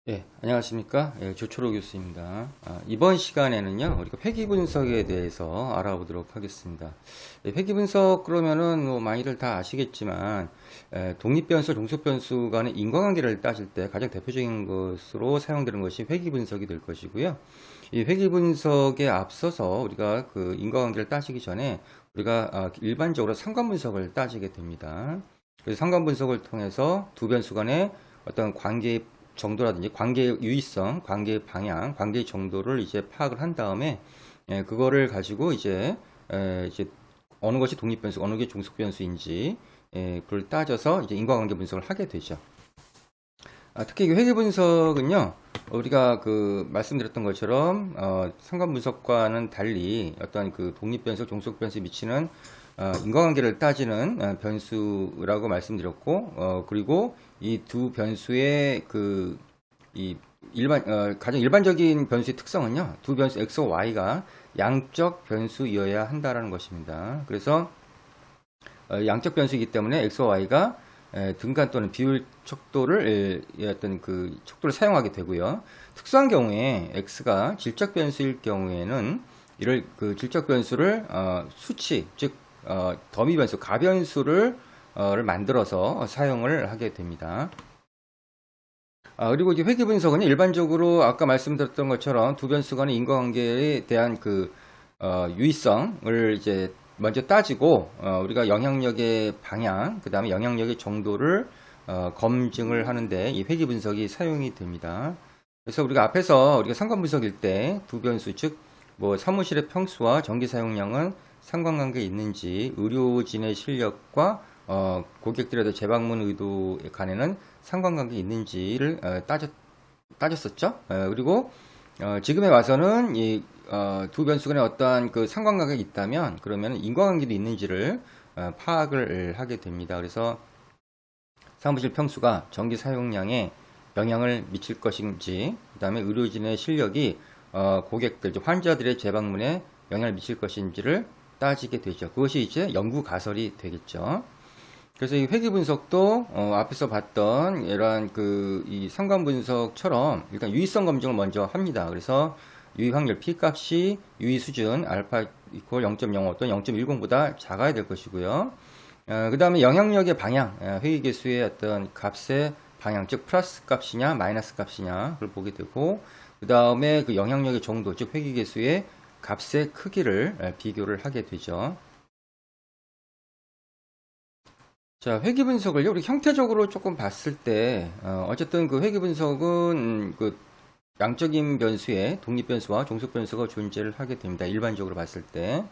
예, 안녕하십니까. 예, 조초로 교수입니다. 이번 시간에는요, 우리가 회귀 분석에 대해서 알아보도록 하겠습니다. 예, 회귀 분석 그러면은 뭐 많이들 다 아시겠지만, 독립변수, 종속변수 간의 인과관계를 따질 때 가장 대표적인 것으로 사용되는 것이 회귀 분석이 될 것이고요. 이 회귀 분석에 앞서서 우리가 그 인과관계를 따지기 전에 우리가 일반적으로 상관 분석을 따지게 됩니다. 그래서 상관 분석을 통해서 두 변수 간의 어떤 관계의 정도라든지 관계의 유의성, 관계의 방향, 관계의 정도를 이제 파악을 한 다음에 그거를 가지고 이제 어느 것이 독립변수, 어느 게 종속변수인지 그걸 따져서 이제 인과관계 분석을 하게 되죠. 특히 이 회귀 분석은요, 우리가 그 말씀드렸던 것처럼 상관 분석과는 달리 어떤 그 독립변수, 종속변수에 미치는 인과관계를 따지는 변수라고 말씀드렸고, 그리고 이 두 변수의 가장 일반적인 변수의 특성은요, 두 변수 x와 y가 양적 변수이어야 한다라는 것입니다. 그래서 양적 변수이기 때문에 x와 y가 등간 또는 비율 척도를 어떤 그 척도를 사용하게 되고요. 특수한 경우에 x가 질적 변수일 경우에는 이를 그 질적 변수를 수치, 즉 더미 변수, 가변수를 만들어서 사용을 하게 됩니다. 그리고 이제 회귀 분석은 일반적으로 아까 말씀드렸던 것처럼 두 변수 간의 인과관계에 대한 그 유의성을 이제 먼저 따지고 우리가 영향력의 방향, 그 다음에 영향력의 정도를 검증을 하는데 이 회귀 분석이 사용이 됩니다. 그래서 우리가 앞에서 우리가 상관 분석일 때 두 변수, 즉 뭐 사무실의 평수와 전기 사용량은 상관관계 있는지, 의료진의 실력과 고객들의 재방문 의도 간에는 상관관계 있는지를 따졌었죠. 그리고 지금에 와서는 이 두 변수 간에 어떠한 그 상관관계가 있다면 그러면 인과관계도 있는지를 파악을 하게 됩니다. 그래서 사무실 평수가 전기 사용량에 영향을 미칠 것인지, 그 다음에 의료진의 실력이 고객들, 환자들의 재방문에 영향을 미칠 것인지를 따지게 되죠. 그것이 이제 연구 가설이 되겠죠. 그래서 이 회귀 분석도 앞에서 봤던 이러한 이 상관 분석처럼 일단 유의성 검증을 먼저 합니다. 그래서 유의 확률 p 값이 유의 수준 알파 이퀄 0.05 또는 0.10보다 작아야 될 것이고요. 그 다음에 영향력의 방향, 회귀 개수의 어떤 값의 방향, 즉 플러스 값이냐 마이너스 값이냐 그걸 보게 되고, 그 다음에 그 영향력의 정도, 즉 회귀 개수의 값의 크기를 비교를 하게 되죠. 자, 회귀 분석을요, 우리 형태적으로 조금 봤을 때, 어쨌든 그 회귀 분석은 그 양적인 변수에 독립변수와 종속변수가 존재를 하게 됩니다. 일반적으로 봤을 때.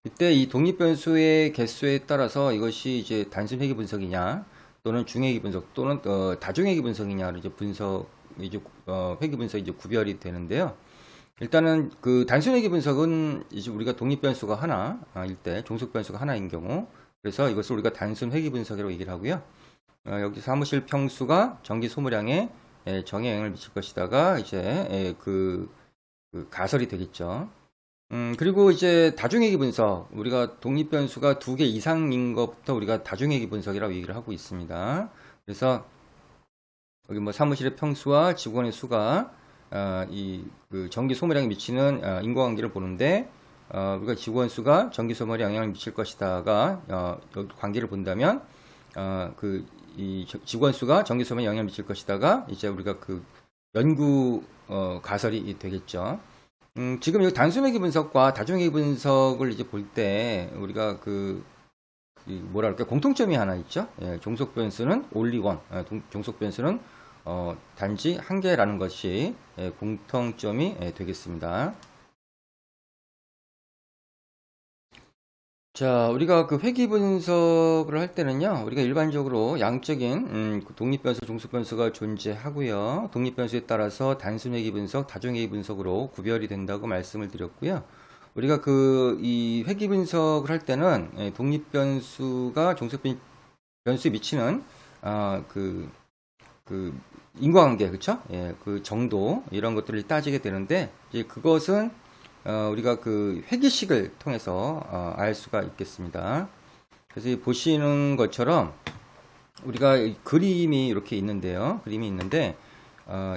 그때 이 독립변수의 개수에 따라서 이것이 이제 단순 회귀 분석이냐, 또는 중회귀 분석, 또는 다중회귀 분석이냐를 이제 회귀 분석이 이제 구별이 되는데요. 일단은 그 단순 회귀 분석은 이제 우리가 독립변수가 하나일 때, 종속변수가 하나인 경우, 그래서 이것을 우리가 단순 회귀 분석이라고 얘기를 하고요. 여기 사무실 평수가 전기 소모량에 정의 영향을 미칠 것이다가 이제 그 가설이 되겠죠. 그리고 이제 다중회귀 분석, 우리가 독립변수가 2개 이상인 것부터 우리가 다중회귀 분석이라고 얘기를 하고 있습니다. 그래서 여기 뭐 사무실의 평수와 직원의 수가 그 전기 소모량에 미치는 인과관계를 보는데, 우리가 직원 수가 전기 소모량에 영향을 미칠 것이다가 여기 관계를 본다면 이 직원 수가 전기 소모량에 영향을 미칠 것이다가 이제 우리가 그 연구 가설이 되겠죠. 지금 이 단순회귀 분석과 다중회귀 분석을 이제 볼 때 우리가 뭐랄까 공통점이 하나 있죠. 종속 변수는 only one, 종속 변수는 단지 한 개라는 것이 공통점이 되겠습니다. 자, 우리가 그 회귀 분석을 할 때는요, 우리가 일반적으로 양적인 독립변수, 종속변수가 존재하고요. 독립변수에 따라서 단순 회귀 분석, 다중회귀 분석으로 구별이 된다고 말씀을 드렸고요. 우리가 이 회귀 분석을 할 때는 독립변수가 종속변수에 미치는 인과관계, 그렇죠? 그 정도 이런 것들을 따지게 되는데, 이제 그것은 우리가 그 회귀식을 통해서 알 수가 있겠습니다. 그래서 보시는 것처럼 우리가 그림이 이렇게 있는데요. 그림이 있는데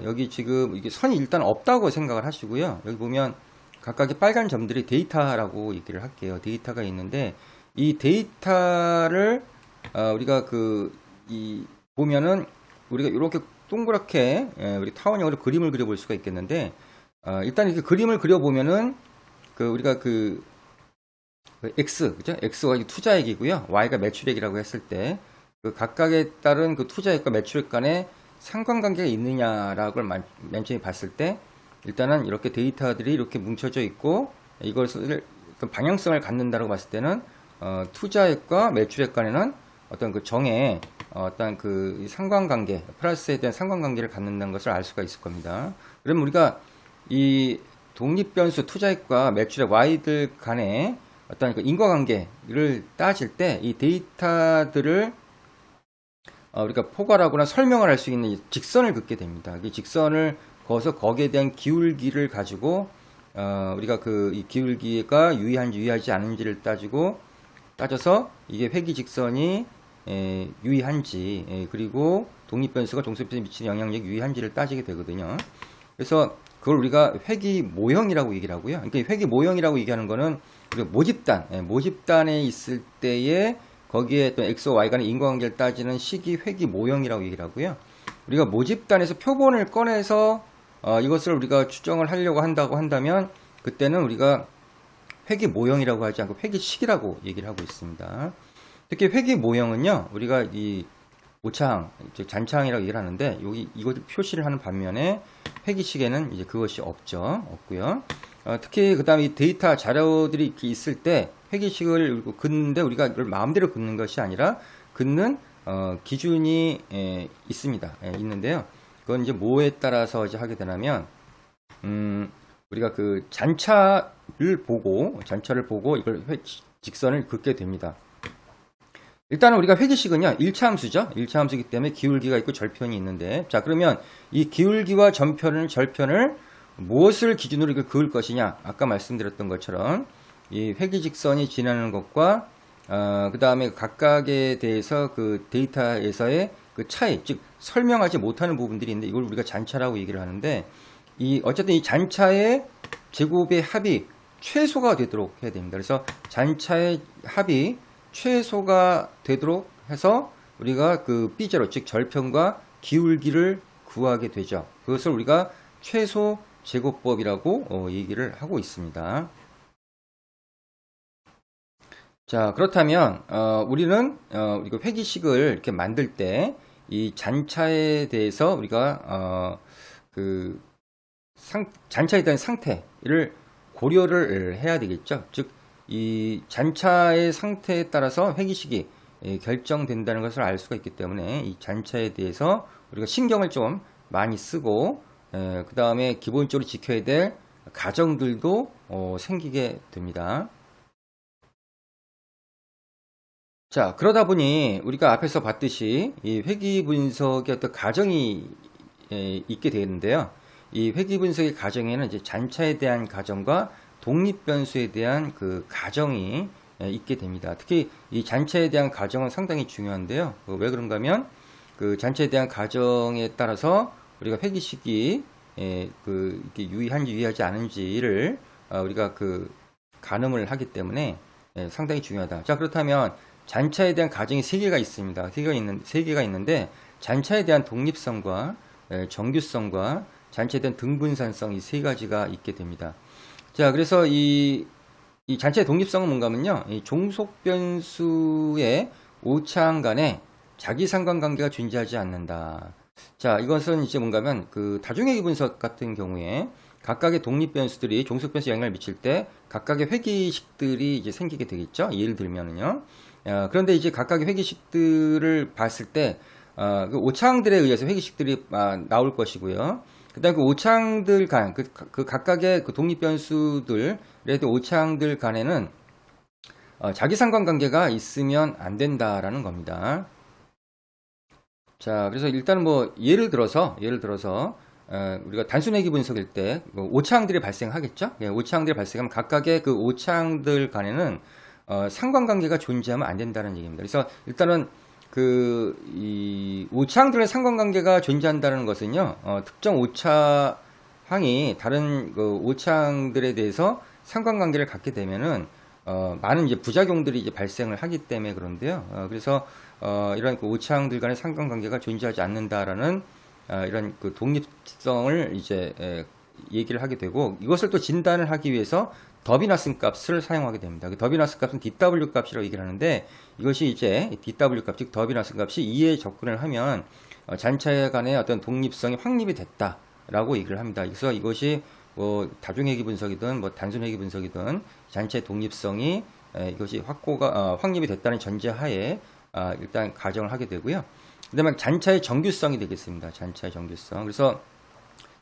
여기 지금 이게 선이 일단 없다고 생각을 하시고요. 여기 보면 각각의 빨간 점들이 데이터라고 얘기를 할게요. 데이터가 있는데 이 데이터를 우리가 보면은 우리가 이렇게 동그랗게 우리 타원형으로 그림을 그려볼 수가 있겠는데 일단 이렇게 그림을 그려보면은 우리가 X, 그죠? X가 투자액이고요. Y가 매출액이라고 했을 때 그 각각에 따른 그 투자액과 매출액 간에 상관관계가 있느냐라고 맨 처음에 봤을 때 일단은 이렇게 데이터들이 이렇게 뭉쳐져 있고 이것을 방향성을 갖는다고 봤을 때는 투자액과 매출액 간에는 어떤 그 정의 어떤 그 상관관계 플러스에 대한 상관관계를 갖는다는 것을 알 수가 있을 겁니다. 그러면 우리가 이 독립변수 투자액과 매출액 Y들 간의 어떤 그 인과관계를 따질 때 이 데이터들을 우리가 포괄하거나 설명을 할 수 있는 직선을 긋게 됩니다. 이 직선을 그어서 거기에 대한 기울기를 가지고 우리가 이 기울기가 유의한지 유의하지 않은지를 따져서 이게 회귀직선이 유의한지 그리고 독립변수가 종속변수에 미치는 영향력이 유의한지를 따지게 되거든요. 그래서 그걸 우리가 회귀 모형이라고 얘기를 하고요. 그러니까 회귀 모형이라고 얘기하는 거는 우리가 모집단에 있을 때에 거기에 또 X와 Y 간의 인과관계를 따지는 식이 회귀 모형이라고 얘기를 하고요. 우리가 모집단에서 표본을 꺼내서 이것을 우리가 추정을 하려고 한다고 한다면 그때는 우리가 회귀 모형이라고 하지 않고 회귀식이라고 얘기를 하고 있습니다. 특히 회귀 모형은요, 우리가 이 오차항, 잔차항이라고 얘기를 하는데 이것을 표시를 하는 반면에 회귀식에는 이제 그것이 없고요. 특히 그 다음에 이 데이터 자료들이 이렇게 있을 때 회귀식을 긋는데 우리가 이걸 마음대로 긋는 것이 아니라 긋는 기준이 있습니다. 있는데요. 그건 이제 뭐에 따라서 이제 하게 되냐면 우리가 그 잔차를 보고 이걸 직선을 긋게 됩니다. 일단은 우리가 회귀식은요 1차 함수죠. 1차 함수이기 때문에 기울기가 있고 절편이 있는데 자 그러면 이 기울기와 절편을 무엇을 기준으로 이걸 그을 것이냐 아까 말씀드렸던 것처럼 이 회귀직선이 지나는 것과 그 다음에 각각에 대해서 그 데이터에서의 그 차이 즉 설명하지 못하는 부분들이 있는데 이걸 우리가 잔차라고 얘기를 하는데 어쨌든 이 잔차의 제곱의 합이 최소가 되도록 해야 됩니다. 그래서 잔차의 합이 최소가 되도록 해서 우리가 그 B제로 즉 절편과 기울기를 구하게 되죠. 그것을 우리가 최소 제곱법이라고 얘기를 하고 있습니다. 자 그렇다면 우리는 이거 회귀식을 이렇게 만들 때 이 잔차에 대해서 우리가 잔차에 대한 상태를 고려를 해야 되겠죠. 즉 이 잔차의 상태에 따라서 회귀식이 결정된다는 것을 알 수가 있기 때문에 이 잔차에 대해서 우리가 신경을 좀 많이 쓰고 그 다음에 기본적으로 지켜야 될 가정들도 생기게 됩니다. 자 그러다 보니 우리가 앞에서 봤듯이 이 회귀 분석의 어떤 가정이 있게 되는데요. 이 회귀 분석의 가정에는 이제 잔차에 대한 가정과 독립변수에 대한 그 가정이 있게 됩니다. 특히 이 잔차에 대한 가정은 상당히 중요한데요. 왜 그런가 하면 그 잔차에 대한 가정에 따라서 우리가 회귀식이 이렇게 유의한지 유의하지 않은지를 우리가 가늠을 하기 때문에 상당히 중요하다. 자 그렇다면 잔차에 대한 가정이 3개가 있습니다. 3개가 있는데 잔차에 대한 독립성과 정규성과 잔차에 대한 등분산성 이 3가지가 있게 됩니다. 자 그래서 이 잔차의 독립성은 뭔가 하면요 이 종속변수의 오차항 간에 자기 상관관계가 존재하지 않는다. 자 이것은 이제 뭔가 하면 그 다중회귀 분석 같은 경우에 각각의 독립변수들이 종속변수에 영향을 미칠 때 각각의 회귀식들이 이제 생기게 되겠죠. 예를 들면은요. 그런데 이제 각각의 회귀식들을 봤을 때 그 오차항들에 의해서 회귀식들이 나올 것이고요. 그 다음에 그 오차항들 간, 그 각각의 그 독립변수들의 오차항들 간에는 자기 상관관계가 있으면 안 된다라는 겁니다. 자, 그래서 일단 뭐 예를 들어서 우리가 단순회귀 분석일 때 오차항들이 발생하겠죠? 예, 오차항들이 발생하면 각각의 그 오차항들 간에는 상관관계가 존재하면 안 된다는 얘기입니다. 그래서 일단은 이 오차항들의 상관관계가 존재한다는 것은요, 특정 오차항이 다른 그 오차항들에 대해서 상관관계를 갖게 되면은, 많은 이제 부작용들이 이제 발생을 하기 때문에 그런데요. 그래서, 이런 그 오차항들 간의 상관관계가 존재하지 않는다라는, 이런 그 독립성을 이제, 얘기를 하게 되고, 이것을 또 진단을 하기 위해서 더비나슨 값을 사용하게 됩니다. 그 더비나슨 값은 DW 값이라고 얘기를 하는데, 이것이 이제 DW 값, 즉 더비나슨 값이 2에 접근을 하면 잔차 간의 어떤 독립성이 확립이 됐다라고 얘기를 합니다. 그래서 이것이 뭐 다중회귀 분석이든 뭐 단순회귀 분석이든 잔차의 독립성이 이것이 확립이 됐다는 전제하에 일단 가정을 하게 되고요. 그다음에 잔차의 정규성이 되겠습니다. 잔차의 정규성. 그래서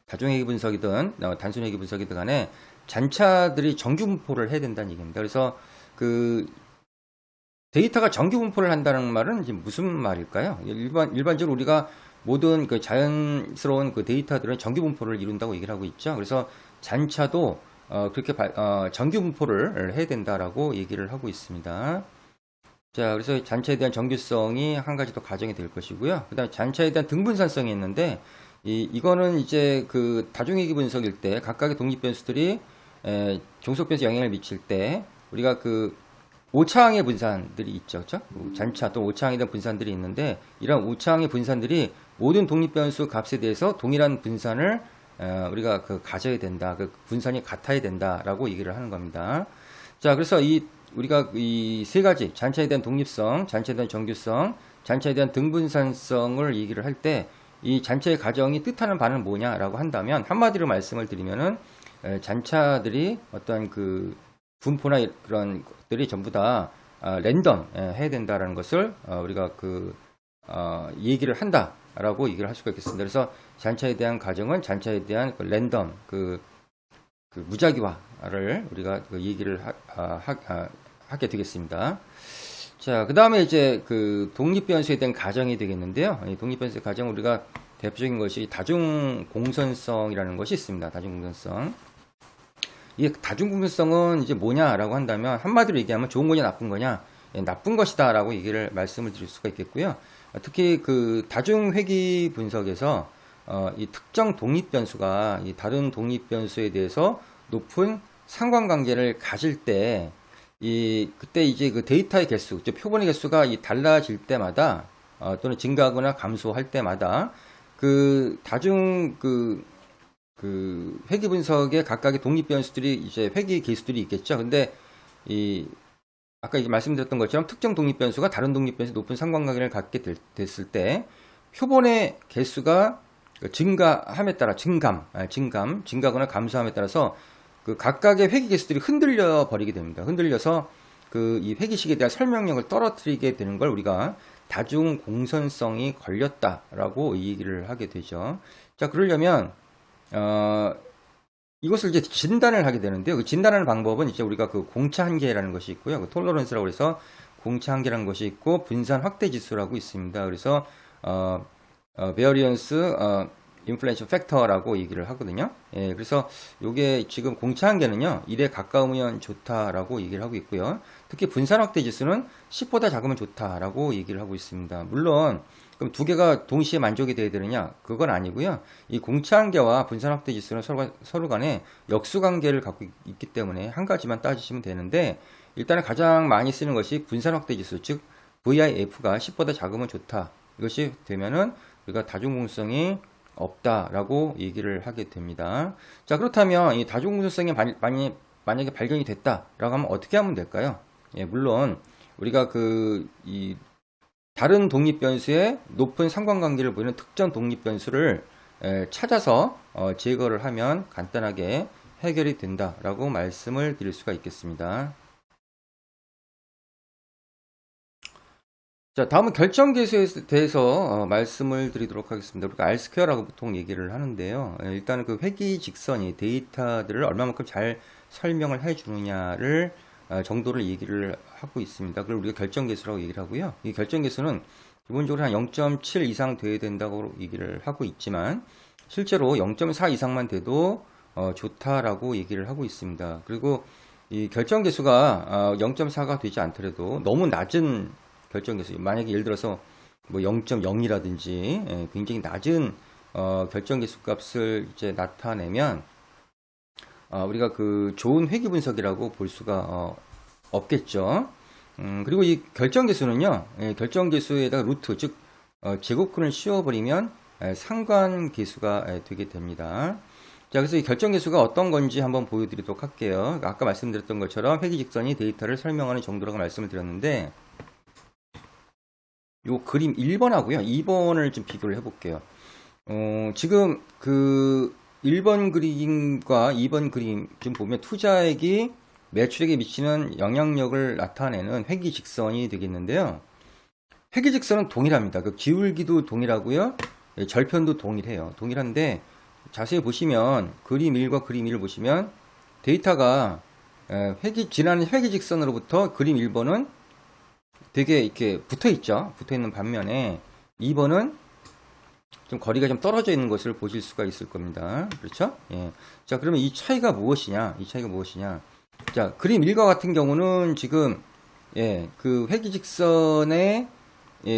다중회귀 분석이든 단순회귀 분석이든 간에 잔차들이 정규 분포를 해야 된다는 얘기입니다. 그래서 그 데이터가 정규 분포를 한다는 말은 이제 무슨 말일까요? 일반적으로 우리가 모든 그 자연스러운 그 데이터들은 정규 분포를 이룬다고 얘기를 하고 있죠. 그래서 잔차도 그렇게 정규 분포를 해야 된다라고 얘기를 하고 있습니다. 자, 그래서 잔차에 대한 정규성이 한 가지 더 가정이 될 것이고요. 그다음에 잔차에 대한 등분산성이 있는데 이거는 이제 그 다중회귀 분석일 때 각각의 독립 변수들이 종속 변수에 영향을 미칠 때 우리가 그 오차항의 분산들이 있죠. 그렇죠? 잔차 또 오차항에 대한 분산들이 있는데 이런 오차항의 분산들이 모든 독립 변수 값에 대해서 동일한 분산을 우리가 그 가져야 된다. 그 분산이 같아야 된다라고 얘기를 하는 겁니다. 자, 그래서 우리가 이 세 가지 잔차에 대한 독립성, 잔차에 대한 정규성, 잔차에 대한 등분산성을 얘기를 할 때 이 잔차의 가정이 뜻하는 바는 뭐냐라고 한다면 한마디로 말씀을 드리면은 잔차들이 어떤 그 분포나 그런 것들이 전부 다 랜덤 해야 된다라는 것을 우리가 그 얘기를 한다라고 얘기를 할 수가 있겠습니다. 그래서 잔차에 대한 가정은 잔차에 대한 그 랜덤 그 무작위화를 우리가 그 얘기를 하게 되겠습니다. 자, 그 다음에 이제 그 독립변수에 대한 가정이 되겠는데요. 이 독립변수의 가정 우리가 대표적인 것이 다중공선성이라는 것이 있습니다. 다중공선성. 이 다중공선성은 이제 뭐냐라고 한다면 한마디로 얘기하면 좋은 거냐 나쁜 거냐, 나쁜 것이다라고 얘기를 말씀을 드릴 수가 있겠고요. 특히 그 다중회귀 분석에서 이 특정 독립변수가 이 다른 독립변수에 대해서 높은 상관관계를 가질 때 그때 이제 그 데이터의 개수, 표본의 개수가 달라질 때마다 또는 증가하거나 감소할 때마다 그 다중 그 회귀 분석의 각각의 독립 변수들이 이제 회귀 개수들이 있겠죠. 근데 아까 이제 말씀드렸던 것처럼 특정 독립 변수가 다른 독립 변수 높은 상관관계를 갖게 됐을 때 표본의 개수가 증가함에 따라 증가거나 감소함에 따라서 그 각각의 회귀 개수들이 흔들려 버리게 됩니다. 흔들려서 이 회귀식에 대한 설명력을 떨어뜨리게 되는 걸 우리가 다중 공선성이 걸렸다라고 얘기를 하게 되죠. 자, 그러려면 이것을 이제 진단을 하게 되는데요. 그 진단하는 방법은 이제 우리가 그 공차 한계라는 것이 있고요. 그 톨러런스라고 해서 공차 한계라는 것이 있고 분산 확대 지수라고 있습니다. 그래서 베어리언스 인플레이션 팩터라고 얘기를 하거든요. 예, 그래서 이게 지금 공차 한계는요 1에 가까우면 좋다라고 얘기를 하고 있고요. 특히 분산 확대 지수는 10보다 작으면 좋다라고 얘기를 하고 있습니다. 물론 그럼 두 개가 동시에 만족이 돼야 되느냐? 그건 아니고요. 이 공차 한계와 분산 확대 지수는 서로 간에 역수 관계를 갖고 있기 때문에 한 가지만 따지시면 되는데 일단은 가장 많이 쓰는 것이 분산 확대 지수, 즉 VIF가 10보다 작으면 좋다. 이것이 되면은 우리가 다중공성이 없다라고 얘기를 하게 됩니다. 자, 그렇다면 이 다중공선성이 만약에 발견이 됐다라고 하면 어떻게 하면 될까요? 예, 물론 우리가 이 다른 독립 변수에 높은 상관관계를 보이는 특정 독립 변수를 찾아서 제거를 하면 간단하게 해결이 된다라고 말씀을 드릴 수가 있겠습니다. 자, 다음은 결정계수에 대해서 말씀을 드리도록 하겠습니다. 우리가 R스퀘어라고 보통 얘기를 하는데요. 일단은 그 회귀 직선이 데이터들을 얼마만큼 잘 설명을 해주느냐를 정도를 얘기를 하고 있습니다. 그걸 우리가 결정계수라고 얘기를 하고요. 이 결정계수는 기본적으로 한 0.7 이상 돼야 된다고 얘기를 하고 있지만 실제로 0.4 이상만 돼도 좋다라고 얘기를 하고 있습니다. 그리고 이 결정계수가 0.4가 되지 않더라도 너무 낮은 결정계수, 만약에 예를 들어서 뭐 0.0이라든지 굉장히 낮은 결정계수 값을 이제 나타내면 우리가 그 좋은 회귀 분석이라고 볼 수가 없겠죠. 그리고 이 결정계수는요, 결정계수에다가 루트, 즉 제곱근을 씌워버리면 상관계수가 되게 됩니다. 자, 그래서 이 결정계수가 어떤 건지 한번 보여드리도록 할게요. 아까 말씀드렸던 것처럼 회귀직선이 데이터를 설명하는 정도라고 말씀을 드렸는데, 요 그림 1번하고요 2번을 좀 비교를 해볼게요. 지금 그 1번 그림과 2번 그림 좀 보면 투자액이 매출액에 미치는 영향력을 나타내는 회귀직선이 되겠는데요. 회귀직선은 동일합니다. 그 기울기도 동일하고요. 절편도 동일해요. 동일한데 자세히 보시면 그림 1과 그림 2를 보시면 데이터가 지난 회귀직선으로부터 그림 1번은 되게 이렇게 붙어 있죠. 붙어 있는 반면에 2번은 좀 거리가 좀 떨어져 있는 것을 보실 수가 있을 겁니다. 그렇죠? 예. 자, 그러면 이 차이가 무엇이냐? 이 차이가 무엇이냐? 자, 그림 1과 같은 경우는 지금 그 회귀직선에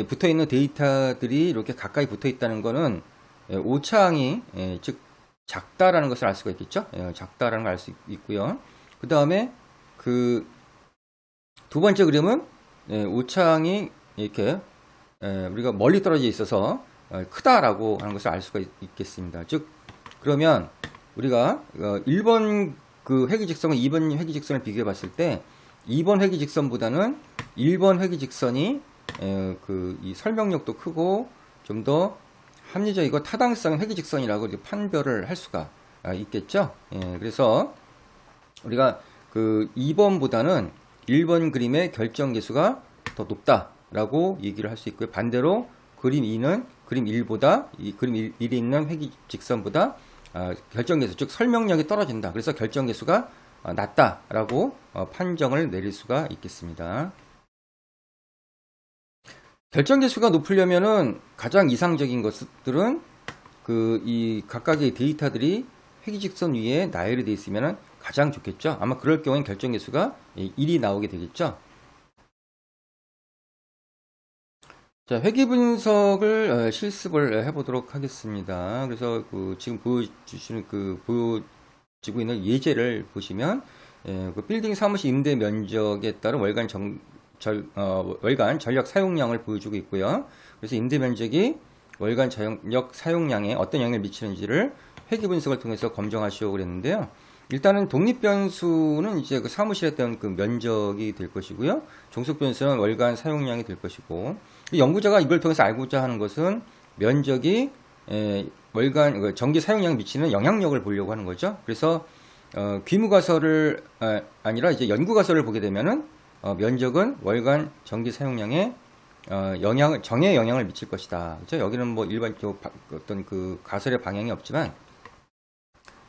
붙어 있는 데이터들이 이렇게 가까이 붙어 있다는 거는 오차항이 즉 작다라는 것을 알 수가 있겠죠. 작다라는 걸 알 수 있고요. 그 다음에 그 두 번째 그림은 오차항이 이렇게 우리가 멀리 떨어져 있어서 크다라고 하는 것을 알 수가 있겠습니다. 즉 그러면 우리가 1번 그 회귀직선과 2번 회귀직선을 비교해 봤을 때 2번 회귀직선보다는 1번 회귀직선이 이 설명력도 크고 좀 더 합리적이고 타당성 회귀직선이라고 이렇게 판별을 할 수가 있겠죠. 그래서 우리가 그 2번보다는 1번 그림의 결정계수가 더 높다라고 얘기를 할 수 있고요. 반대로 그림 2는 그림 1보다 그림 1에 있는 회귀직선보다 결정계수 즉 설명력이 떨어진다. 그래서 결정계수가 낮다라고 판정을 내릴 수가 있겠습니다. 결정계수가 높으려면은 가장 이상적인 것들은 이 각각의 데이터들이 회귀직선 위에 나열이 되어 있으면은 가장 좋겠죠. 아마 그럴 경우엔 결정계수가 1이 나오게 되겠죠. 자, 회귀 분석을 실습을 해보도록 하겠습니다. 그래서 지금 보여지고 있는 예제를 보시면 그 빌딩 사무실 임대 면적에 따른 월간 전력 사용량을 보여주고 있고요. 그래서 임대 면적이 월간 전력 사용량에 어떤 영향을 미치는지를 회귀 분석을 통해서 검증하시오 그랬는데요. 일단은 독립 변수는 이제 그 사무실에 따른 그 면적이 될 것이고요. 종속 변수는 월간 사용량이 될 것이고, 연구자가 이걸 통해서 알고자 하는 것은 면적이 월간 전기 사용량에 미치는 영향력을 보려고 하는 거죠. 그래서 귀무가설을 아니라 이제 연구가설을 보게 되면은 면적은 월간 전기 사용량에 정에 영향을 미칠 것이다. 그렇죠? 여기는 뭐 일반적으로 어떤 그 가설의 방향이 없지만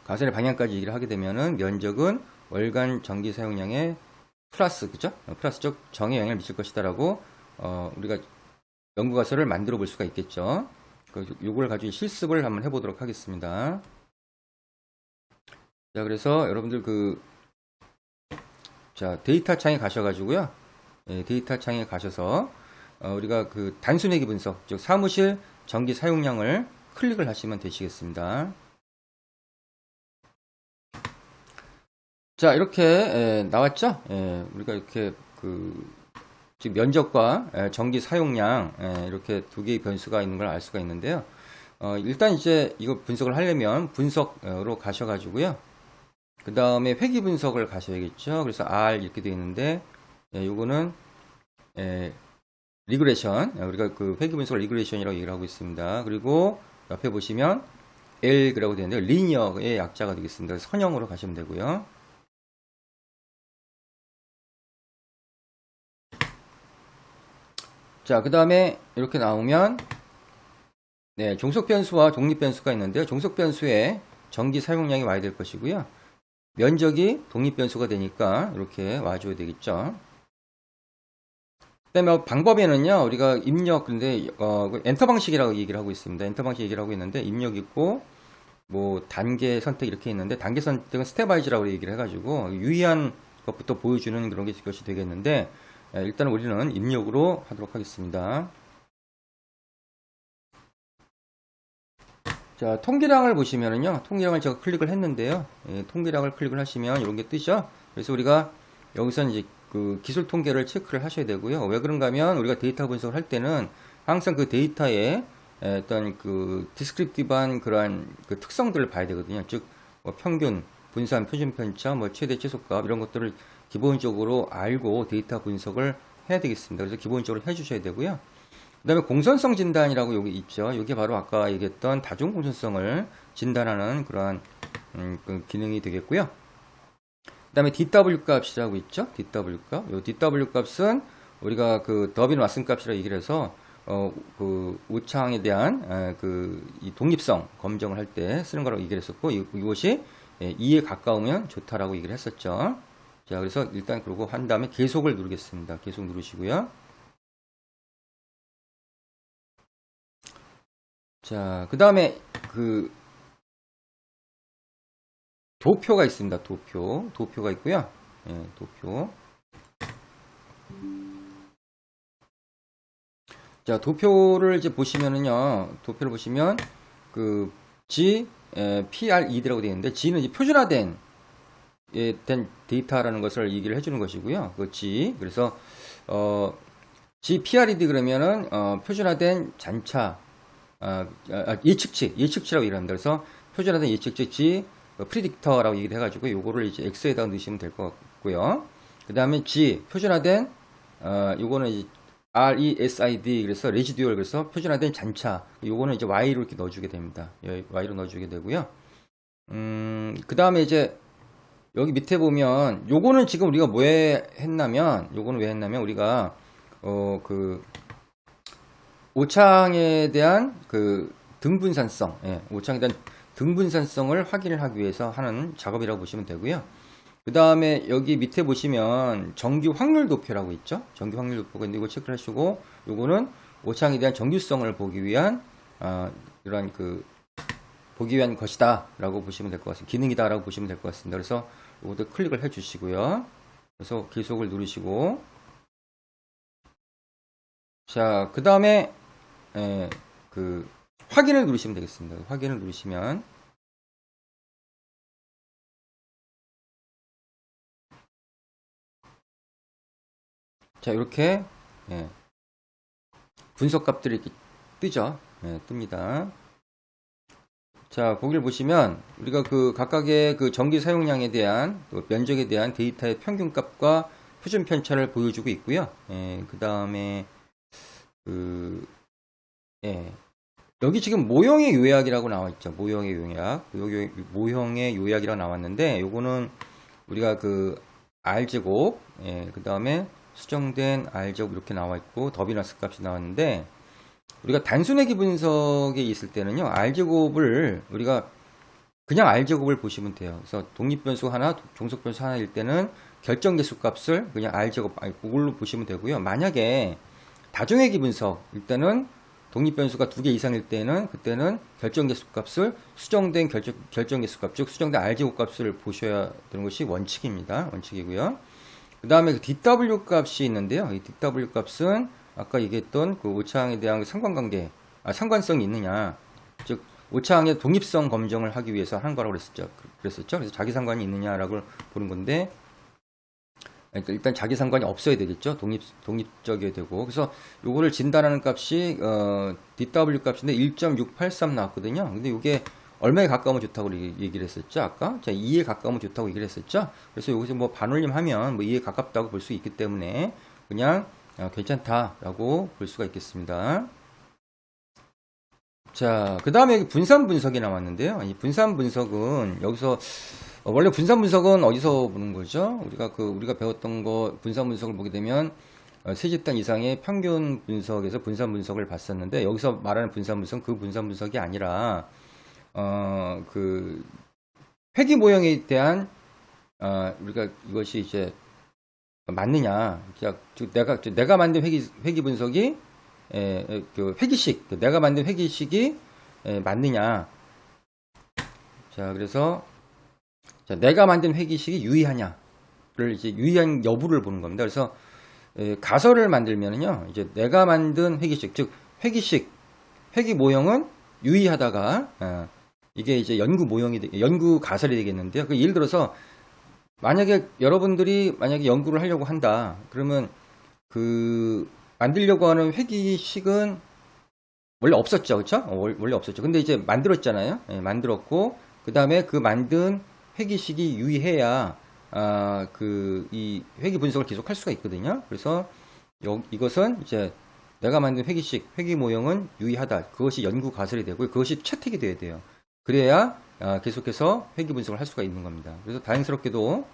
가설의 방향까지 얘기를 하게 되면은 면적은 월간 전기 사용량의 플러스, 그죠? 플러스 쪽 정에 영향을 미칠 것이다라고 우리가 연구 가설을 만들어 볼 수가 있겠죠. 요걸 가지고 실습을 한번 해보도록 하겠습니다. 자, 그래서 여러분들 데이터 창에 가셔가지고요. 데이터 창에 가셔서 우리가 그 단순회귀 분석, 즉 사무실 전기 사용량을 클릭을 하시면 되시겠습니다. 자, 이렇게 나왔죠? 우리가 이렇게 지금 면적과 전기 사용량 이렇게 두 개의 변수가 있는 걸 알 수가 있는데요. 일단 이제 이거 분석을 하려면 분석으로 가셔가지고요. 그 다음에 회귀 분석을 가셔야겠죠. 그래서 R 이렇게 되어 있는데 요거는 리그레션, 우리가 그 회귀 분석을 리그레션이라고 얘기를 하고 있습니다. 그리고 옆에 보시면 L라고 되어 있는데 리니어의 약자가 되겠습니다. 선형으로 가시면 되고요. 자, 그 다음에 이렇게 나오면 종속 변수와 독립 변수가 있는데요. 종속 변수에 전기 사용량이 와야 될 것이고요. 면적이 독립 변수가 되니까 이렇게 와줘야 되겠죠. 그다음에 방법에는요, 우리가 입력, 근데 엔터 방식이라고 얘기를 하고 있습니다. 엔터 방식 얘기를 하고 있는데 입력 있고 뭐 단계 선택 이렇게 있는데 단계 선택은 스텝와이즈라고 얘기를 해가지고 유의한 것부터 보여주는 그런 것이 되겠는데 일단 우리는 입력으로 하도록 하겠습니다. 자, 통계량을 보시면은요, 통계량을 제가 클릭을 했는데요. 예, 통계량을 클릭을 하시면 이런 게 뜨죠. 그래서 우리가 여기서 이제 그 기술 통계를 체크를 하셔야 되고요. 왜 그런가 하면 우리가 데이터 분석을 할 때는 항상 그 데이터에 어떤 그 디스크립티브한 그러한 그 특성들을 봐야 되거든요. 즉, 뭐 평균, 분산, 표준 편차, 뭐 최대 최소값 이런 것들을 기본적으로 알고 데이터 분석을 해야 되겠습니다. 그래서 기본적으로 해주셔야 되고요. 그 다음에 공선성 진단이라고 여기 있죠. 이게 바로 아까 얘기했던 다중 공선성을 진단하는 그러한 그 기능이 되겠고요. 그 다음에 DW 값이라고 있죠. DW 값. 이 DW 값은 우리가 그 더빈 왓슨 값이라고 얘기를 해서 그 오창에 대한 이 독립성 검정을 할 때 쓰는 거라고 얘기를 했었고, 이것이 2에 가까우면 좋다라고 얘기를 했었죠. 자, 그래서 일단 그러고 한 다음에 계속을 누르겠습니다. 계속 누르시고요. 자, 그 다음에 그 도표가 있습니다. 도표가 있고요. 예, 도표. 자, 도표를 이제 보시면은요, 도표를 보시면 그 G, PRED라고 되어 있는데, G는 이제 표준화된 된 데이터라는 것을 얘기를 해주는 것이고요. 그 G. 그래서 G, PRED 그러면은 표준화된 잔차, 예측치라고 얘기합니다. 그래서 표준화된 예측치 G, 프리딕터라고 얘기를 해가지고 요거를 이제 X에다가 넣으시면 될 것 같고요. 그 다음에 G, 표준화된 요거는 이제 RESID, 그래서 레지듀얼, 그래서 표준화된 잔차. 요거는 이제 Y로 이렇게 넣어주게 됩니다. Y로 넣어주게 되고요. 그 다음에 이제 여기 밑에 보면 요거는 지금 우리가 요거는 왜 했냐면 우리가 그 오창에 대한 그 등분산성, 오창에 대한 등분산성을 확인을 하기 위해서 하는 작업이라고 보시면 되고요. 그 다음에 여기 밑에 보시면 정규 확률 도표라고 있죠. 정규 확률 도표가 있는데 이거 체크를 하시고, 요거는 오창에 대한 정규성을 보기 위한 이런 보기 위한 것이다 라고 보시면 될 것 같습니다. 기능이다 라고 보시면 될 것 같습니다. 그래서 이것도 클릭을 해 주시고요. 그래서 계속을 누르시고, 자, 그 다음에 그 확인을 누르시면 되겠습니다. 확인을 누르시면 자, 이렇게 분석값들이 이렇게 뜨죠. 뜹니다. 자, 거기를 보시면 우리가 그 각각의 그 전기 사용량에 대한 또 면적에 대한 데이터의 평균값과 표준 편차를 보여주고 있고요. 그 다음에 여기 지금 모형의 요약이라고 나와 있죠. 모형의 요약. 모형의 요약이라고 나왔는데, 요거는 우리가 그 R제곱, 그 다음에 수정된 R제곱 이렇게 나와 있고, 더비너스 값이 나왔는데, 우리가 단순회기 분석에 있을 때는요, R제곱을 우리가 그냥 R제곱을 보시면 돼요. 그래서 독립변수 하나, 종속변수 하나일 때는 결정계수 값을 그냥 R제곱, 그걸로 보시면 되고요. 만약에 다중회기 분석일 때는 독립변수가 2개 이상일 때는 그때는 결정계수 값을 수정된 결정계수 값, 즉 수정된 R제곱 값을 보셔야 되는 것이 원칙입니다. 원칙이고요. 그 다음에 그 DW 값이 있는데요. 이 DW 값은 아까 얘기했던 그 오차항에 대한 상관관계, 상관성이 있느냐, 즉 오차항의 독립성 검증을 하기 위해서 하는 거라고 그랬었죠. 그래서 자기 상관이 있느냐라고 보는 건데, 일단 자기 상관이 없어야 되겠죠. 독립적이어야 되고. 그래서 요거를 진단하는 값이 DW 값인데 1.683 나왔거든요. 근데 이게 얼마에 가까우면 좋다고 얘기를 했었죠. 아까 2에 가까우면 좋다고 얘기를 했었죠. 그래서 여기서 뭐 반올림하면 뭐 2에 가깝다고 볼 수 있기 때문에 그냥 괜찮다라고 볼 수가 있겠습니다. 자, 그 다음에 분산 분석이 나왔는데요. 이 분산 분석은 여기서 원래 분산 분석은 어디서 보는 거죠? 우리가 배웠던 거 분산 분석을 보게 되면 세 집단 이상의 평균 분석에서 분산 분석을 봤었는데, 여기서 말하는 분산 분석은 그 분산 분석이 아니라 그 회귀 모형에 대한 우리가 이것이 이제 맞느냐, 즉 내가 만든 회귀 분석이 그 회귀식, 내가 만든 회귀식이 맞느냐. 자, 그래서 내가 만든 회귀식이 유의하냐를 이제 유의한 여부를 보는 겁니다. 그래서 가설을 만들면은요, 이제 내가 만든 회귀식, 즉 회귀 모형은 유의하다가 이게 이제 연구 연구 가설이 되겠는데요. 그 예를 들어서 만약에 여러분들이 만약에 연구를 하려고 한다. 그러면 그 만들려고 하는 회기식은 원래 없었죠, 그렇죠? 원래 없었죠. 근데 이제 만들었잖아요. 예, 만들었고 그 다음에 그 만든 회기식이 유의해야 그 이 회기 분석을 계속 할 수가 있거든요. 그래서 이것은 이제 내가 만든 회기식, 회기 모형은 유의하다. 그것이 연구 가설이 되고 그것이 채택이 돼야 돼요. 그래야 계속해서 회기 분석을 할 수가 있는 겁니다. 그래서 다행스럽게도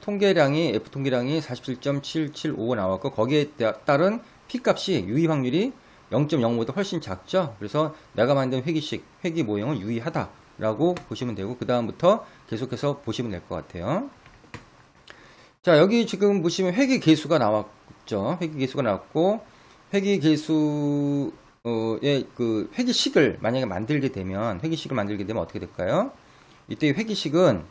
통계량이 F 통계량이 47.775가 나왔고 거기에 따른 P 값이 유의 확률이 0.05보다 훨씬 작죠. 그래서 내가 만든 회기식, 회기 모형은 유의하다라고 보시면 되고 그 다음부터 계속해서 보시면 될 것 같아요. 자, 여기 지금 보시면 회기 계수가 나왔죠. 회기 계수가 나왔고 회기 계수의 그 회기식을 만약에 만들게 되면 어떻게 될까요? 이때 회기식은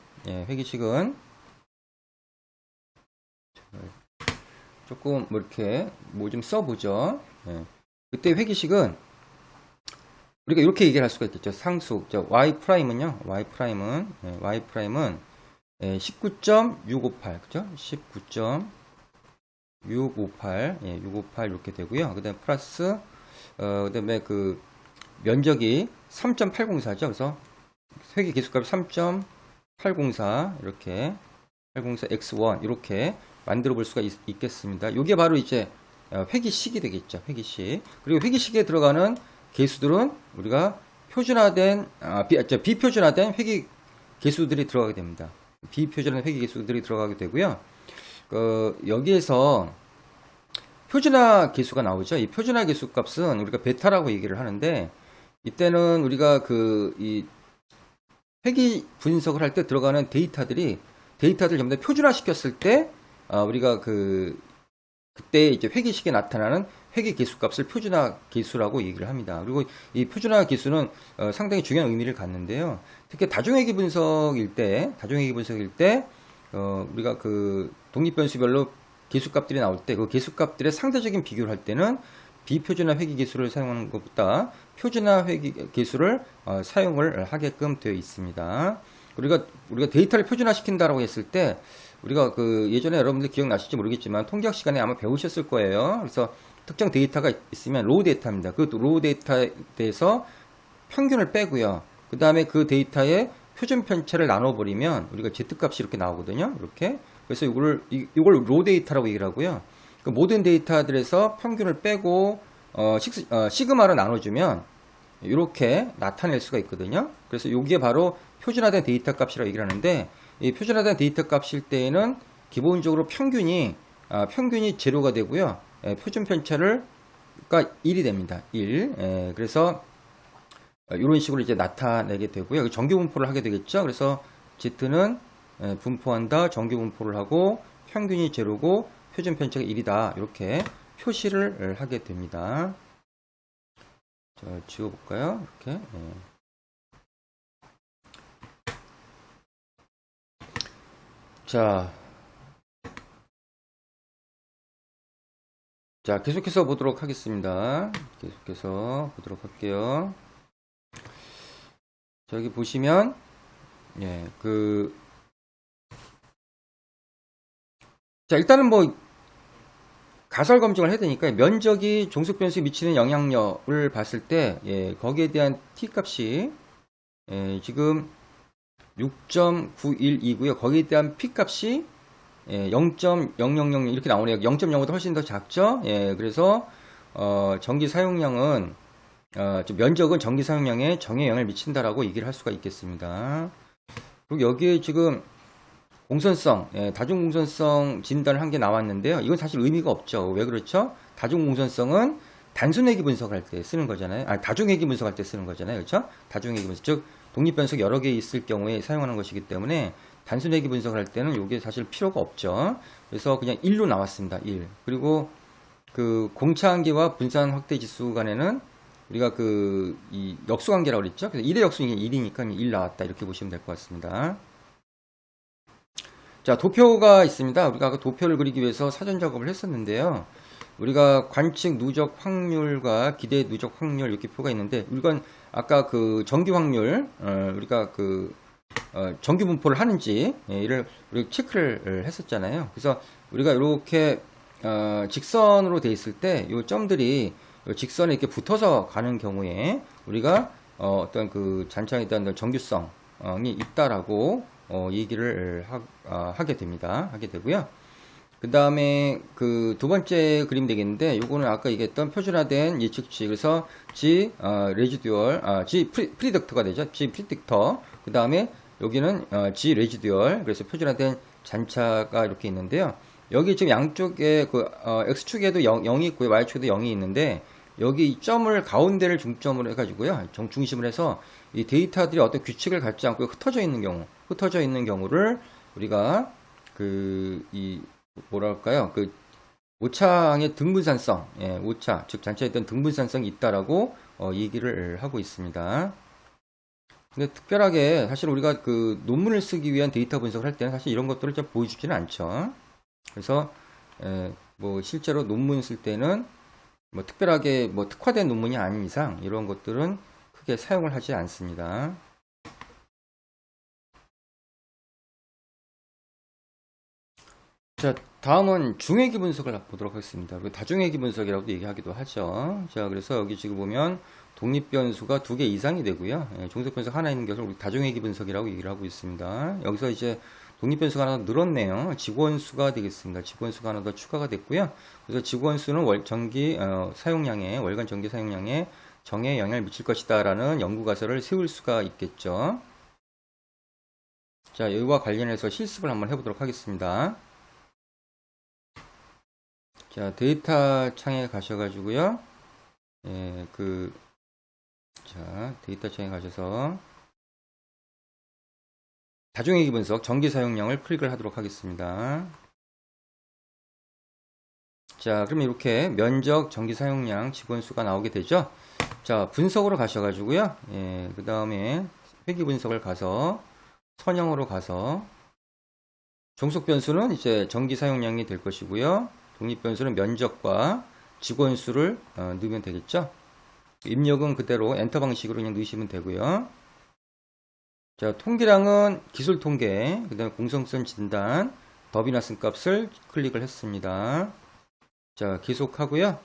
조금 뭐 이렇게 뭐 좀 써보죠. 그때 회기식은 우리가 이렇게 얘기를 할 수가 있겠죠. 상수 y 프라임은요. y 프라임은 19.658 그죠? 19.658 658 이렇게 되고요. 그다음에 플러스 그다음에 그 면적이 3.804죠. 그래서 회기 계수값이 3.804 이렇게 804 x1 이렇게 만들어 볼 수가 있겠습니다. 이게 바로 이제 회기식이 되겠죠. 회기식. 그리고 회기식에 들어가는 계수들은 우리가 표준화된 비표준화된 회기 계수들이 들어가게 됩니다. 비표준화된 회기 계수들이 들어가게 되고요. 여기에서 표준화 계수가 나오죠. 이 표준화 계수 값은 우리가 베타라고 얘기를 하는데 이때는 우리가 이 회기 분석을 할 때 들어가는 데이터들 전부 다 표준화 시켰을 때 우리가 그때 이제 회기식에 나타나는 회기 계수 값을 표준화 계수라고 얘기를 합니다. 그리고 이 표준화 계수는 상당히 중요한 의미를 갖는데요. 특히 다중회기 분석일 때 우리가 그 독립변수별로 계수값들이 나올 때 그 계수값들의 상대적인 비교를 할 때는 비표준화 회기 계수를 사용하는 것보다 표준화 회기 계수를 사용을 하게끔 되어 있습니다. 우리가 데이터를 표준화 시킨다라고 했을 때 우리가 예전에 여러분들 기억나실지 모르겠지만 통계학 시간에 아마 배우셨을 거예요. 그래서 특정 데이터가 있으면 로우 데이터입니다. 그 로우 데이터에 대해서 평균을 빼고요. 그 다음에 그 데이터의 표준 편차를 나눠버리면 우리가 Z값이 이렇게 나오거든요. 이렇게. 그래서 이걸 로우 데이터라고 얘기를 하고요. 그 모든 데이터들에서 평균을 빼고 시그마로 나눠주면 이렇게 나타낼 수가 있거든요. 그래서 이게 바로 표준화된 데이터 값이라고 얘기를 하는데 이 표준화된 데이터 값일 때에는 기본적으로 평균이 제로가 되고요. 표준 편차가 1이 됩니다. 1. 그래서 이런 식으로 이제 나타내게 되고요. 정규 분포를 하게 되겠죠. 그래서 Z는 분포한다. 정규 분포를 하고 평균이 제로고 표준 편차가 1이다. 이렇게 표시를 하게 됩니다. 자, 지워볼까요? 이렇게. 자, 계속해서 보도록 하겠습니다. 계속해서 보도록 할게요. 저기 보시면, 자, 일단은 뭐, 가설 검증을 해야 되니까 면적이 종속 변수에 미치는 영향력을 봤을 때, 거기에 대한 t 값이, 지금 6.912고요. 거기에 대한 p 값이 0.000 이렇게 나오네요. 0.05보다 훨씬 더 작죠. 그래서 전기 사용량은 면적은 전기 사용량에 정영향을 미친다라고 얘기를 할 수가 있겠습니다. 그리고 여기에 지금 공선성, 다중공선성 진단을 한 게 나왔는데요. 이건 사실 의미가 없죠. 왜 그렇죠? 다중공선성은 단순회기 분석할 때 쓰는 거잖아요. 다중회기 분석할 때 쓰는 거잖아요. 그렇죠? 다중회기 분석, 즉 독립변수가 여러 개 있을 경우에 사용하는 것이기 때문에 단순회기 분석을 할 때는 이게 사실 필요가 없죠. 그래서 그냥 1로 나왔습니다. 1. 그리고 그 공차한계와 분산 확대 지수 간에는 우리가 이 역수관계라고 그랬죠. 그래서 1의 역수는 1이니까 1 나왔다. 이렇게 보시면 될 것 같습니다. 자, 도표가 있습니다. 우리가 그 도표를 그리기 위해서 사전 작업을 했었는데요. 우리가 관측 누적 확률과 기대 누적 확률 이렇게 표가 있는데, 이건 아까 그 정규 확률, 우리가 그 정규 분포를 하는지, 이를 우리 체크를 했었잖아요. 그래서 우리가 이렇게 직선으로 돼 있을 때 이 점들이 직선에 이렇게 붙어서 가는 경우에 우리가 어떤 그 잔창에 대한 정규성이 있다라고 얘기를 하게 됩니다. 하게 되고요. 그 다음에 그 두 번째 그림 되겠는데, 요거는 아까 얘기했던 표준화된 예측치. 그래서 G 레지듀얼, G 프리딕터가 되죠. G 프리딕터. 그 다음에 여기는 G 레지듀얼. 그래서 표준화된 잔차가 이렇게 있는데요. 여기 지금 양쪽에 그 X축에도 0이 있고요. Y축에도 0이 있는데, 여기 이 점을 가운데를 중점으로 해가지고요. 중심을 해서 이 데이터들이 어떤 규칙을 갖지 않고 흩어져 있는 경우를 우리가 뭐랄까요? 그 오차의 등분산성, 오차, 즉 잔차에 있던 등분산성이 있다라고 얘기를 하고 있습니다. 근데 특별하게 사실 우리가 그 논문을 쓰기 위한 데이터 분석을 할 때는 사실 이런 것들을 좀 보여주지는 않죠. 그래서 뭐 실제로 논문 쓸 때는 뭐 특별하게 뭐 특화된 논문이 아닌 이상 이런 것들은 크게 사용을 하지 않습니다. 자, 다음은 중회기 분석을 보도록 하겠습니다. 그리고 다중회기 분석이라고도 얘기하기도 하죠. 자, 그래서 여기 지금 보면 독립변수가 2개 이상이 되고요. 종속변수가 하나 있는 것을 우리 다중회기 분석이라고 얘기를 하고 있습니다. 여기서 이제 독립변수가 하나 더 늘었네요. 직원수가 되겠습니다. 직원수가 하나 더 추가가 됐고요. 그래서 직원수는 월간 전기 사용량에 정에 영향을 미칠 것이다 라는 연구가설을 세울 수가 있겠죠. 자, 이와 관련해서 실습을 한번 해보도록 하겠습니다. 자, 데이터 창에 가셔가지고요. 데이터 창에 가셔서 다중회기 분석 전기 사용량을 클릭을 하도록 하겠습니다. 자, 그럼 이렇게 면적, 전기 사용량, 직원수가 나오게 되죠. 자, 분석으로 가셔가지고요. 그 다음에 회기 분석을 가서 선형으로 가서 종속 변수는 이제 전기 사용량이 될 것이고요. 독립 변수는 면적과 직원수를 넣으면 되겠죠. 입력은 그대로 엔터 방식으로 그냥 넣으시면 되고요. 자, 통계량은 기술 통계, 그 다음에 공정성 진단, 더비나슨 값을 클릭을 했습니다. 자, 계속하고요.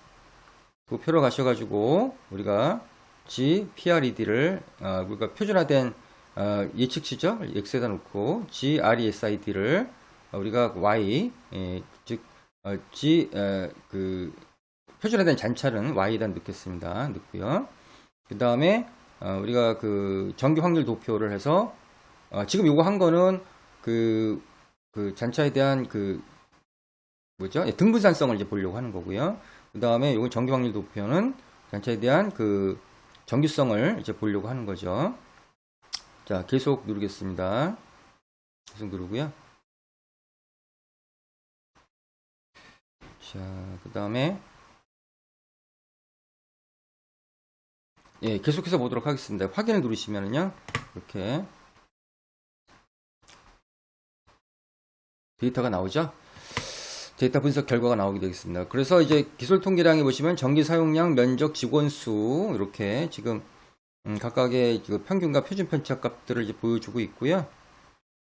도표로 가셔가지고 우리가 G PRED를 우리가 표준화된 예측치죠. X에다 놓고 G RESID를 우리가 Y 즉 표준화된 잔차는 Y에다 넣겠습니다. 넣고요. 그 다음에 우리가 그 정규 확률 도표를 해서 지금 요거 한 거는 그 잔차에 대한 등분산성을 이제 보려고 하는 거고요. 그 다음에 요건 정규 확률 도표는 잔차에 대한 그 정규성을 이제 보려고 하는 거죠. 자, 계속 누르겠습니다. 계속 누르고요. 자, 그 다음에 계속해서 보도록 하겠습니다. 확인을 누르시면은요, 이렇게 데이터가 나오죠. 데이터 분석 결과가 나오게 되겠습니다. 그래서 이제 기술 통계량에 보시면 전기 사용량, 면적, 직원수 이렇게 지금 각각의 평균과 표준 편차 값들을 이제 보여주고 있고요.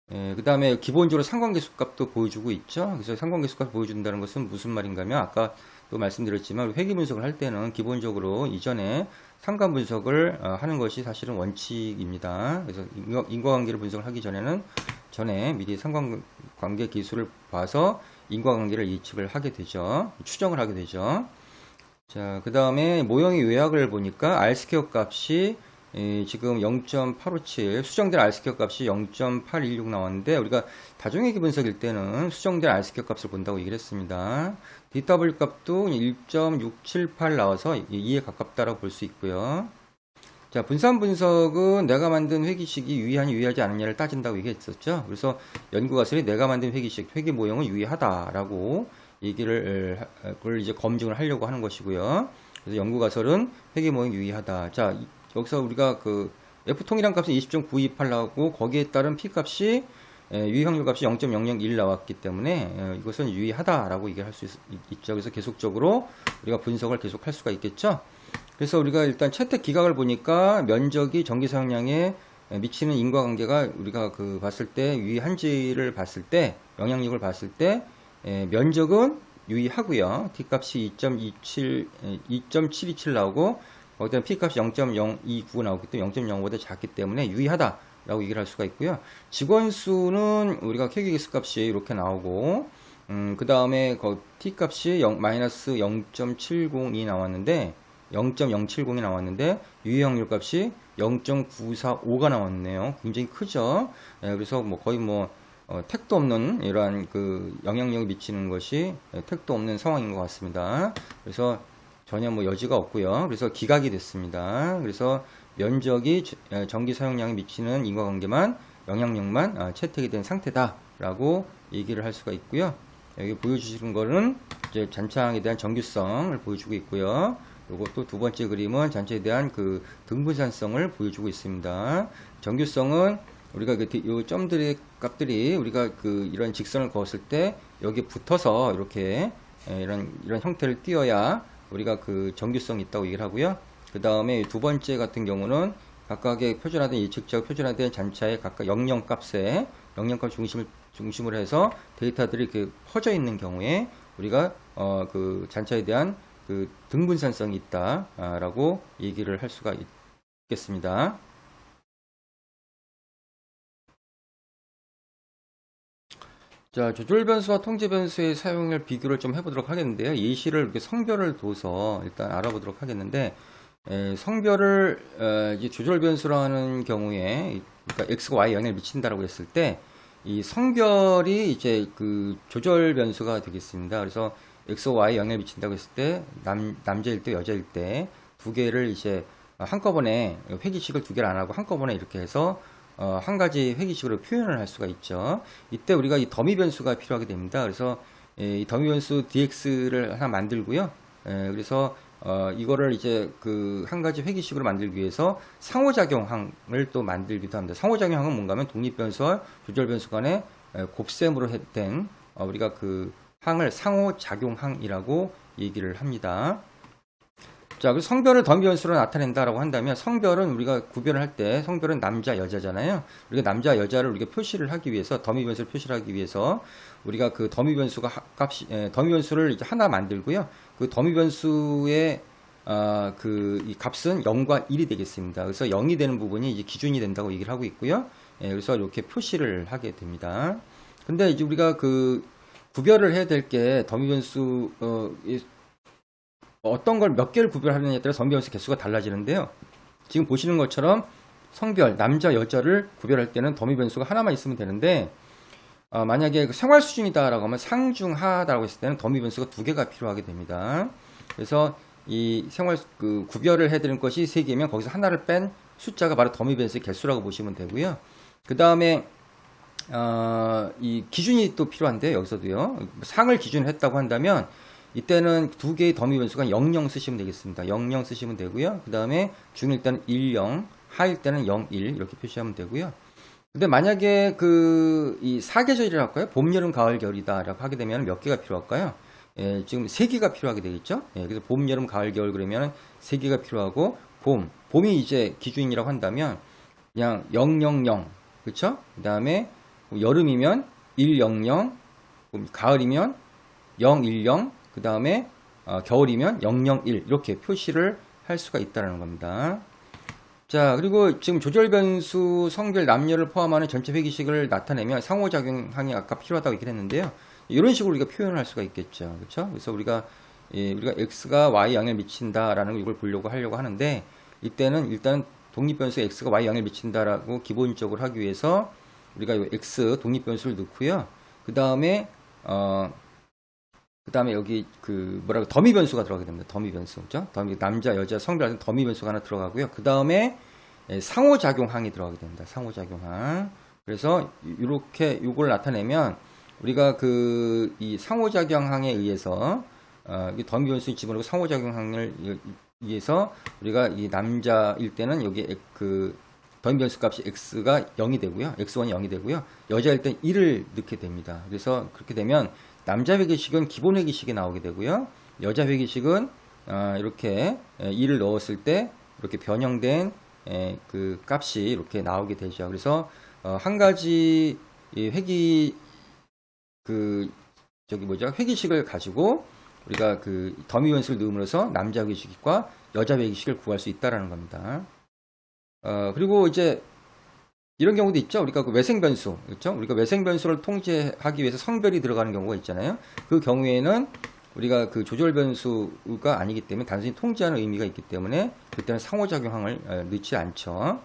그 다음에 기본적으로 상관계수 값도 보여주고 있죠. 그래서 상관계수 값을 보여준다는 것은 무슨 말인가 하면 아까 또 말씀드렸지만 회계 분석을 할 때는 기본적으로 이전에 상관 분석을 하는 것이 사실은 원칙입니다. 그래서 인과관계를 분석을 하기 전에는 미리 상관관계 기술을 봐서 인과관계를 예측을 하게 되죠. 추정을 하게 되죠. 자, 그 다음에 모형의 외곽을 보니까 R스퀘어 값이 지금 0.857 수정된 R스퀘어 값이 0.816 나왔는데 우리가 다중회계 분석일 때는 수정된 R스퀘어 값을 본다고 얘기를 했습니다. DW 값도 1.678 나와서 2에 가깝다라고 볼 수 있고요. 자, 분산 분석은 내가 만든 회기식이 유의하냐 유의하지 않느냐를 따진다고 얘기했었죠. 그래서 연구가설이 내가 만든 회기식, 회계 모형은 유의하다라고 얘기를 그걸 이제 검증을 하려고 하는 것이고요. 그래서 연구가설은 회계 모형 유의하다. 자, 여기서 우리가 그 F 통일한 값은 20.928 나오고 거기에 따른 P 값이 유의 확률 값이 0.001 나왔기 때문에 이것은 유의하다라고 얘기할 수 있죠. 그래서 계속적으로 우리가 분석을 계속 할 수가 있겠죠. 그래서 우리가 일단 채택 기각을 보니까 면적이 전기 사용량에 미치는 인과관계가 우리가 봤을 때 유의한지를 봤을 때 영향력을 봤을 때 면적은 유의하고요. T값이 2.727 나오고 거기다 P값이 0.029 나오기 때문에 0.05보다 작기 때문에 유의하다라고 얘기를 할 수가 있고요. 직원 수는 우리가 KGS 값이 이렇게 나오고 그 다음에 T값이 마이너스 0.70이 나왔는데 0.070이 나왔는데 유의확률 값이 0.945가 나왔네요. 굉장히 크죠. 그래서 거의 택도 없는 이러한 영향력을 미치는 것이 택도 없는 상황인 것 같습니다. 그래서 전혀 여지가 없고요. 그래서 기각이 됐습니다. 그래서 면적이 전기 사용량에 미치는 인과관계만 영향력만 채택이 된 상태다라고 얘기를 할 수가 있고요. 여기 보여주시는 거는 이제 잔차항에 대한 정규성을 보여주고 있고요. 요거 또 두 번째 그림은 잔차에 대한 등분산성을 보여주고 있습니다. 정규성은 우리가 요 점들의 값들이 우리가 이런 직선을 그었을 때 여기 붙어서 이렇게 이런 형태를 띄어야 우리가 정규성이 있다고 얘기를 하고요. 그 다음에 두 번째 같은 경우는 각각의 표준화된 예측적 표준화된 잔차의 각각 영영값에 영영값 중심으로 해서 데이터들이 이렇게 퍼져 있는 경우에 우리가 잔차에 대한 등분산성이 있다라고 얘기를 할 수가 있겠습니다. 자, 조절 변수와 통제 변수의 사용을 비교를 좀 해보도록 하겠는데요. 예시를 이렇게 성별을 둬서 일단 알아보도록 하겠는데, 성별을 이제 조절 변수라는 경우에, 그러니까 x가 y 영향을 미친다라고 했을 때, 이 성별이 이제 조절 변수가 되겠습니다. 그래서 x가 y 영향을 미친다고 했을 때, 남자일 때, 여자일 때 두 개를 이제 한꺼번에 회기식을 두 개를 안 하고 한꺼번에 이렇게 해서 한 가지 회기식으로 표현을 할 수가 있죠. 이때 우리가 이 더미 변수가 필요하게 됩니다. 그래서 이 더미 변수 dx를 하나 만들고요. 그래서 이거를 이제 한 가지 회기식으로 만들기 위해서 상호작용항을 또 만들기도 합니다. 상호작용항은 뭔가 하면 독립변수와 조절변수 간의 곱셈으로 된 우리가 항을 상호작용항이라고 얘기를 합니다. 자, 그래서 성별을 더미 변수로 나타낸다라고 한다면 성별은 우리가 구별을 할 때 성별은 남자, 여자잖아요. 우리가 남자, 여자를 우리가 표시를 하기 위해서 더미 변수를 표시를 하기 위해서 우리가 더미 변수가 더미 변수를 이제 하나 만들고요. 더미 변수의 이 값은 0과 1이 되겠습니다. 그래서 0이 되는 부분이 이제 기준이 된다고 얘기를 하고 있고요. 그래서 이렇게 표시를 하게 됩니다. 근데 이제 우리가 구별을 해야 될 게 더미 변수 어떤 걸 몇 개를 구별하느냐에 따라 더미 변수 개수가 달라지는데요. 지금 보시는 것처럼 성별, 남자, 여자를 구별할 때는 더미 변수가 하나만 있으면 되는데 만약에 생활 수준이다라고 하면 상중하다라고 했을 때는 더미 변수가 두 개가 필요하게 됩니다. 그래서 이 생활 구별을 해드릴 것이 세 개면 거기서 하나를 뺀 숫자가 바로 더미 변수의 개수라고 보시면 되고요. 그 다음에 이 기준이 또 필요한데 여기서도요. 상을 기준으로 했다고 한다면 이때는 두 개의 더미 변수가 00 쓰시면 되겠습니다. 00 쓰시면 되고요. 그 다음에 중일 때는 10, 하일 때는 01 이렇게 표시하면 되고요. 근데 만약에 이 사계절이라고 할까요? 봄, 여름, 가을, 겨울이다라고 하게 되면 몇 개가 필요할까요? 지금 세 개가 필요하게 되겠죠? 그래서 봄, 여름, 가을, 겨울 그러면 세 개가 필요하고 봄이 이제 기준이라고 한다면 그냥 000 그쵸? 그 다음에 여름이면 100, 가을이면 010, 그 다음에 겨울이면 001 이렇게 표시를 할 수가 있다는 겁니다. 자, 그리고 지금 조절 변수 성별 남녀를 포함하는 전체 회기식을 나타내면 상호작용항이 아까 필요하다고 얘기를 했는데요. 이런 식으로 우리가 표현을 할 수가 있겠죠. 그렇죠? 그래서 우리가 x가 y 영향을 미친다라는 이걸 보려고 하려고 하는데 이때는 일단 독립변수 x가 y 영향을 미친다라고 기본적으로 하기 위해서 우리가 이 x 독립변수를 넣고요. 그 다음에 여기 더미 변수가 들어가게 됩니다. 더미 변수. 그죠? 남자, 여자, 성별 더미 변수가 하나 들어가고요. 그 다음에 상호작용항이 들어가게 됩니다. 상호작용항. 그래서 이렇게 이걸 나타내면 우리가 이 상호작용항에 의해서 이 더미 변수 집어넣고 상호작용항을 의해서 우리가 이 남자일 때는 여기 더미 변수 값이 x가 0이 되고요. x1이 0이 되고요. 여자일 땐 1을 넣게 됩니다. 그래서 그렇게 되면 남자 회계식은 기본 회계식이 나오게 되고요. 여자 회계식은 이렇게 2를 넣었을 때 이렇게 변형된 그 값이 이렇게 나오게 되죠. 그래서 한 가지 회기 회기식을 가지고 우리가 그 더미 변수를 넣음으로써 남자 회기식과 여자 회기식을 구할 수 있다라는 겁니다. 그리고 이제 이런 경우도 있죠. 우리가 그 외생 변수, 그렇죠? 우리가 외생 변수를 통제하기 위해서 성별이 들어가는 경우가 있잖아요. 그 경우에는 우리가 그 조절 변수가 아니기 때문에 단순히 통제하는 의미가 있기 때문에 그때는 상호작용항을 넣지 않죠.